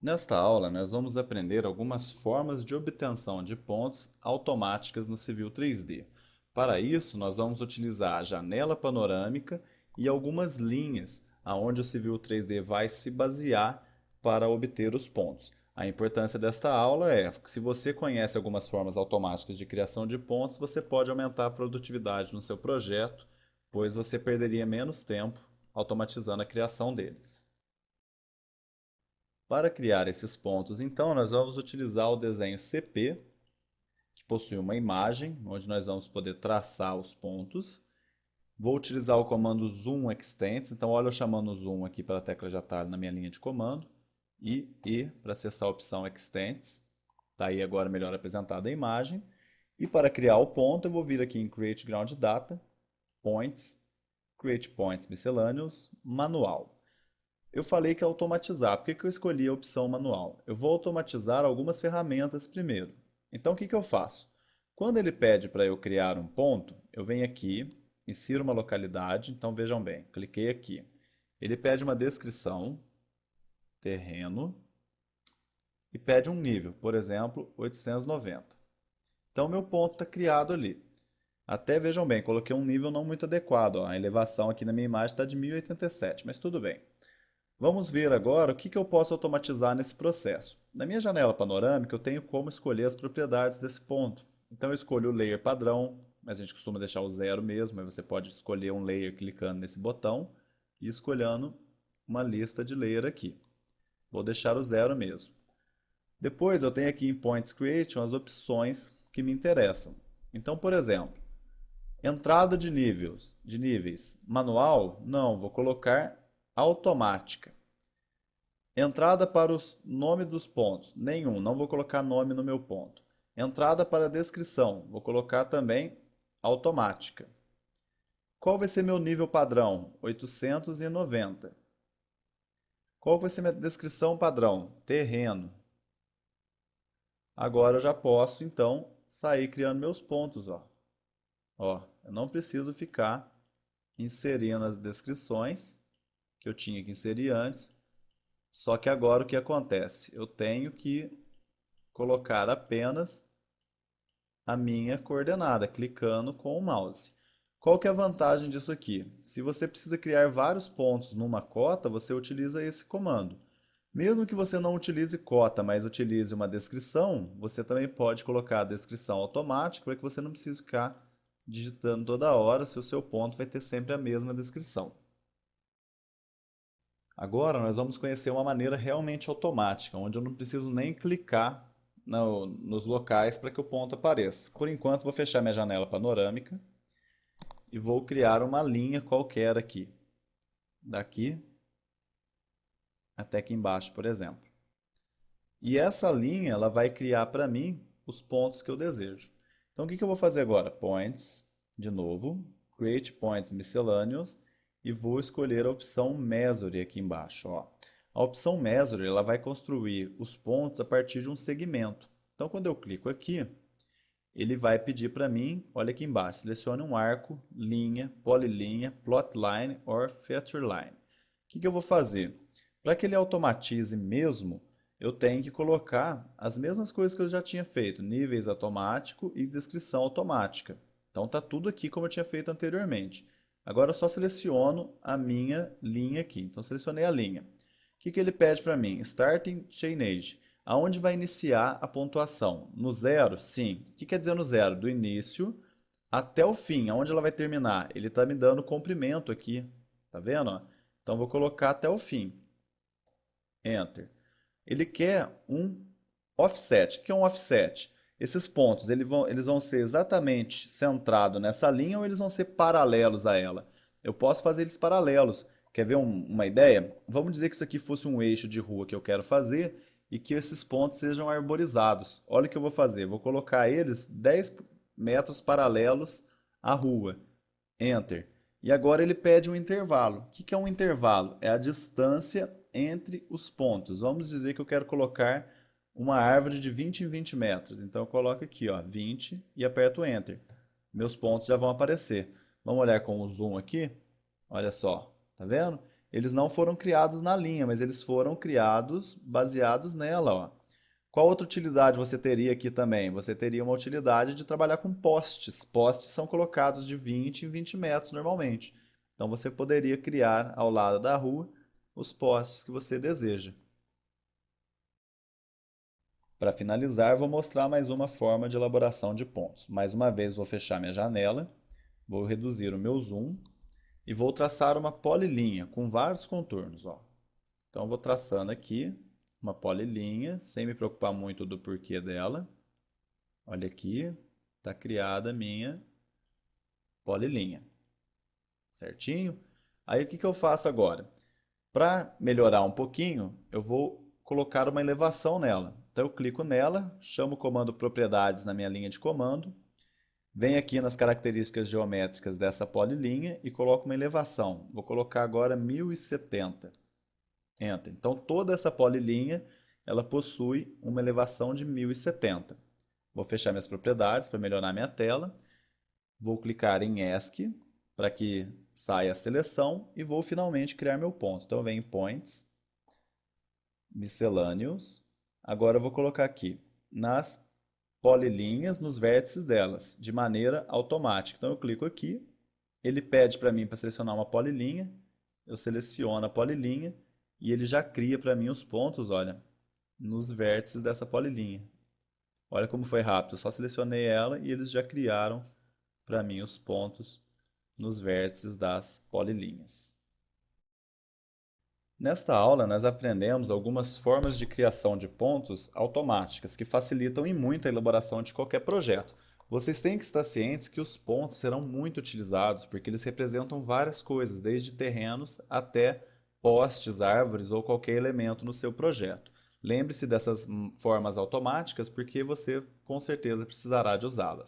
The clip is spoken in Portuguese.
Nesta aula, nós vamos aprender algumas formas de obtenção de pontos automáticas no Civil 3D. Para isso, nós vamos utilizar a janela panorâmica e algumas linhas aonde o Civil 3D vai se basear para obter os pontos. A importância desta aula é que se você conhece algumas formas automáticas de criação de pontos, você pode aumentar a produtividade no seu projeto, pois você perderia menos tempo automatizando a criação deles. Para criar esses pontos, então, nós vamos utilizar o desenho CP, que possui uma imagem, onde nós vamos poder traçar os pontos. Vou utilizar o comando Zoom Extents, então olha eu chamando o Zoom aqui para a tecla de atalho na minha linha de comando, e para acessar a opção Extents, está aí agora melhor apresentada a imagem. E para criar o ponto, eu vou vir aqui em Create Ground Data, Points, Create Points Miscellaneous, Manual. Eu falei que é automatizar. Por que eu escolhi a opção manual? Eu vou automatizar algumas ferramentas primeiro. Então, o que eu faço? Quando ele pede para eu criar um ponto, eu venho aqui, insiro uma localidade. Então, vejam bem, cliquei aqui. Ele pede uma descrição, terreno, e pede um nível, por exemplo, 890. Então, meu ponto está criado ali. Até vejam bem, coloquei um nível não muito adequado. Ó. A elevação aqui na minha imagem está de 1087, mas tudo bem. Vamos ver agora o que eu posso automatizar nesse processo. Na minha janela panorâmica, eu tenho como escolher as propriedades desse ponto. Então eu escolho o layer padrão, mas a gente costuma deixar o zero mesmo, mas você pode escolher um layer clicando nesse botão e escolhendo uma lista de layer aqui. Vou deixar o zero mesmo. Depois eu tenho aqui em Points Creation as opções que me interessam. Então, por exemplo, entrada de níveis manual, não, vou colocar automática. Entrada para o nome dos pontos, nenhum, não vou colocar nome no meu ponto. Entrada para a descrição, vou colocar também automática. Qual vai ser meu nível padrão? 890. Qual vai ser minha descrição padrão? Terreno. Agora eu já posso, então, sair criando meus pontos. Ó, eu não preciso ficar inserindo as descrições que eu tinha que inserir antes. Só que agora o que acontece? Eu tenho que colocar apenas a minha coordenada, clicando com o mouse. Qual que é a vantagem disso aqui? Se você precisa criar vários pontos numa cota, você utiliza esse comando. Mesmo que você não utilize cota, mas utilize uma descrição, você também pode colocar a descrição automática para que você não precise ficar digitando toda hora, se o seu ponto vai ter sempre a mesma descrição. Agora nós vamos conhecer uma maneira realmente automática, onde eu não preciso nem clicar nos locais para que o ponto apareça. Por enquanto vou fechar minha janela panorâmica e vou criar uma linha qualquer aqui. Daqui até aqui embaixo, por exemplo. E essa linha ela vai criar para mim os pontos que eu desejo. Então o que eu vou fazer agora? Points, de novo, Create Points Miscellaneous e vou escolher a opção Measure aqui embaixo. Ó. A opção Measure ela vai construir os pontos a partir de um segmento. Então quando eu clico aqui, ele vai pedir para mim, olha aqui embaixo, selecione um arco, linha, polilinha, plotline ou feature line. O que eu vou fazer? Para que ele automatize mesmo, eu tenho que colocar as mesmas coisas que eu já tinha feito, níveis automático e descrição automática. Então está tudo aqui como eu tinha feito anteriormente. Agora eu só seleciono a minha linha aqui. Então selecionei a linha. O que ele pede para mim? Starting Chainage. Aonde vai iniciar a pontuação? No zero? Sim. O que quer dizer no zero? Do início até o fim. Aonde ela vai terminar? Ele está me dando comprimento aqui. Tá vendo? Ó? Então vou colocar até o fim. Enter. Ele quer um offset. O que é um offset? Esses pontos eles vão ser exatamente centrados nessa linha ou eles vão ser paralelos a ela? Eu posso fazer eles paralelos. Quer ver uma ideia? Vamos dizer que isso aqui fosse um eixo de rua que eu quero fazer e que esses pontos sejam arborizados. Olha o que eu vou fazer. Vou colocar eles 10 metros paralelos à rua. Enter. E agora ele pede um intervalo. O que é um intervalo? É a distância entre os pontos. Vamos dizer que eu quero colocar uma árvore de 20 em 20 metros. Então eu coloco aqui, ó, 20 e aperto Enter. Meus pontos já vão aparecer. Vamos olhar com o zoom aqui. Olha só, tá vendo? eles não foram criados na linha, mas eles foram criados baseados nela, ó. Qual outra utilidade você teria aqui também? Você teria uma utilidade de trabalhar com postes. Postes são colocados de 20 em 20 metros normalmente. Então você poderia criar ao lado da rua os postes que você deseja. Para finalizar, vou mostrar mais uma forma de elaboração de pontos. Mais uma vez vou fechar minha janela, vou reduzir o meu zoom e vou traçar uma polilinha com vários contornos, ó. Então vou traçando aqui uma polilinha, sem me preocupar muito do porquê dela. Olha aqui, está criada a minha polilinha. Certinho? Aí o que eu faço agora? Para melhorar um pouquinho, eu vou colocar uma elevação nela. Então eu clico nela, chamo o comando propriedades na minha linha de comando, venho aqui nas características geométricas dessa polilinha e coloco uma elevação. Vou colocar agora 1070. Enter. Então toda essa polilinha ela possui uma elevação de 1070. Vou fechar minhas propriedades para melhorar minha tela. Vou clicar em ESC para que saia a seleção e vou finalmente criar meu ponto. Então eu venho em Points, Miscellaneous. Agora eu vou colocar aqui nas polilinhas, nos vértices delas, de maneira automática. Então eu clico aqui, ele pede para mim para selecionar uma polilinha, eu seleciono a polilinha e ele já cria para mim os pontos, olha, nos vértices dessa polilinha. Olha como foi rápido, eu só selecionei ela e eles já criaram para mim os pontos nos vértices das polilinhas. Nesta aula, nós aprendemos algumas formas de criação de pontos automáticas que facilitam e muito a elaboração de qualquer projeto. Vocês têm que estar cientes que os pontos serão muito utilizados porque eles representam várias coisas, desde terrenos até postes, árvores ou qualquer elemento no seu projeto. Lembre-se dessas formas automáticas porque você com certeza precisará de usá-las.